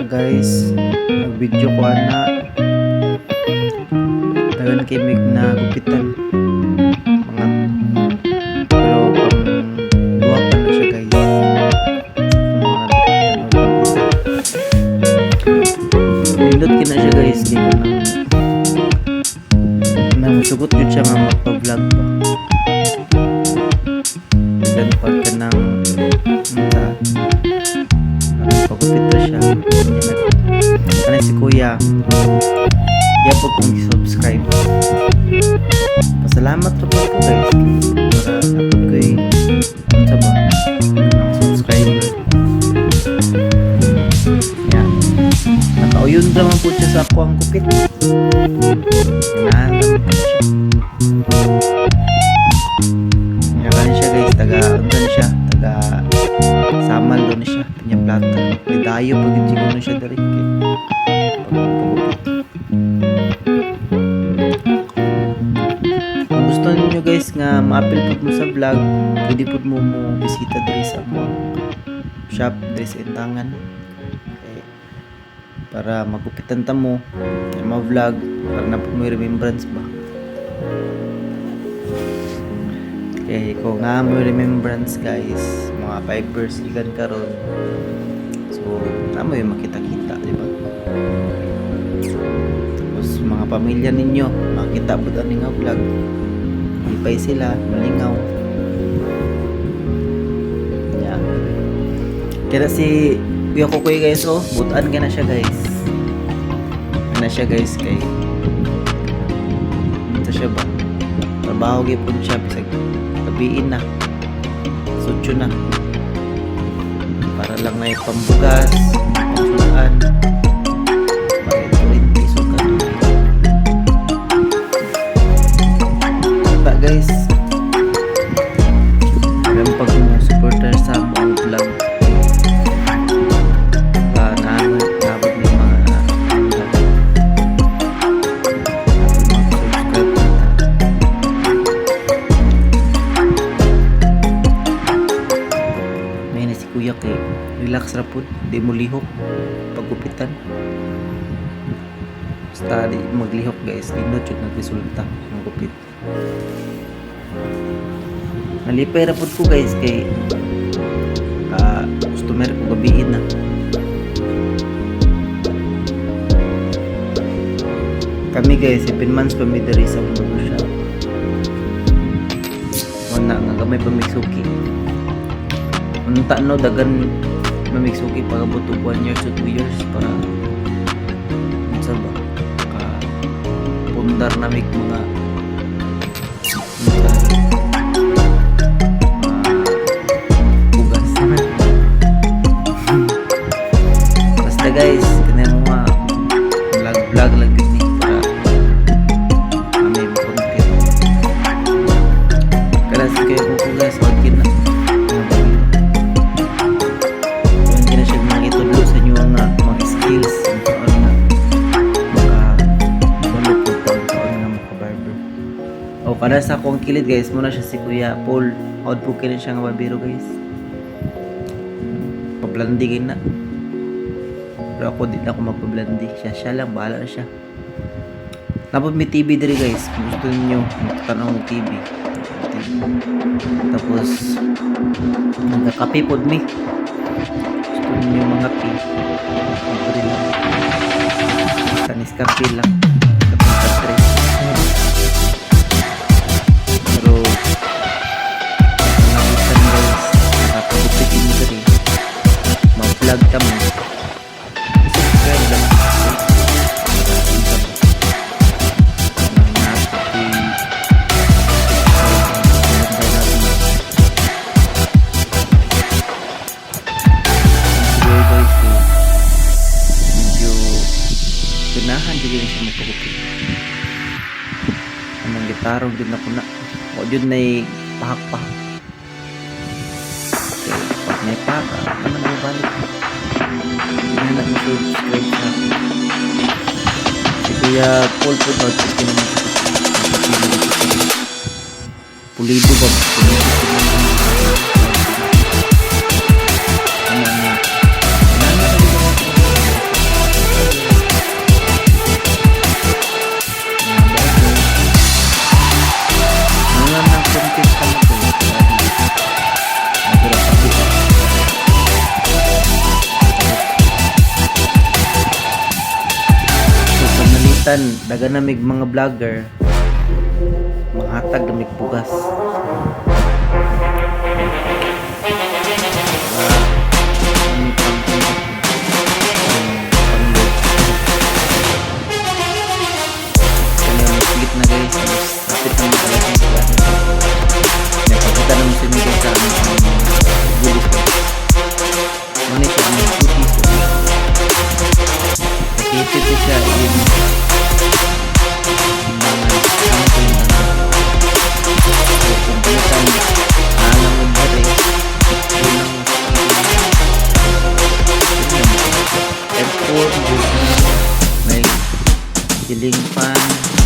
guys, video ko na tagan kimig na gupitan mga pero pang duwa pa na siya guys nindot kina siya guys di ko nang sugot yun siya nga magpa-vlog pa dan pag ka nang pagupit na siya kanay si kuya kaya po kung i-subscribe pasalamat po po guys para dapat ko saba subscriber yan nakauyon naman po siya sa ako ang kupit ganahan naman po siya yan siya guys taga samal doon siya kanyang plata may dayo pag hindi ko na siya dari kung gusto niyo guys nga ma-upload po mo sa vlog pwede po mo bisita diri sa mo shop diri sa Intangan okay. Para magupitan ta mo ma-vlog para na po may remembrance ba okay kung nga may remembrance guys mga fibers ikan karon so namo yung makita-kita diba tapos mga pamilya ninyo makita po ani nga vlog ipay sila malingaw yeah. Kaya si kuya ko guys oh butan ka na siya guys kay ito siya ba trabaho gipon siya bisag gabiin na sutyo na para lang na ipambugas pangsulaan para ito rin isukan bata guys hanggang pag mo supporter sa mga vlog nabot ng mga kuya kay relax ra pud di mo lihok paggupitan basta di maglihok guys lindot yun nagresulta ng gupit nalipay ra pud ko guys kay customer ko gabiin na kami guys 7 months pa may diri sa mga shop wala nga kami pamiksuki unta no dagan mamiksuki para buto 1 year to 2 years para sa ba ka pundar namik mga bugas basta guys kanang mga vlog lang din ni para kami content kaya sige ko guys okay na para sa akong kilid guys muna siya si Kuya Paul out po kinin siya nga babiro guys pablandigin na pero ako di na ako magpablandi siya lang bahala siya napod may TV diri guys kung gusto niyo magtanaw ng TV tapos nagkakape pod mi gusto niyo mga tea pwede lang tanis kape lang vlog kami subscribe lang medyo pinahan din siya magpagupit anong gitarong din ako na o yun na pahak-pahak okay pag may paka naman ang balik hindi na subscribe sa akin si Kuya Paul po daw pulido ba pulido bisan daga na mig mga vlogger manghatag na mig bugas. Ang kanya mas sigit na guys, mas kapit na magalas ng sila. Napagkita naman sa mga sa gulis ko. Ngunit ang putis ko. Nakitip ko siya in mga kung palitan alam mo ba rin F4 may ceiling fan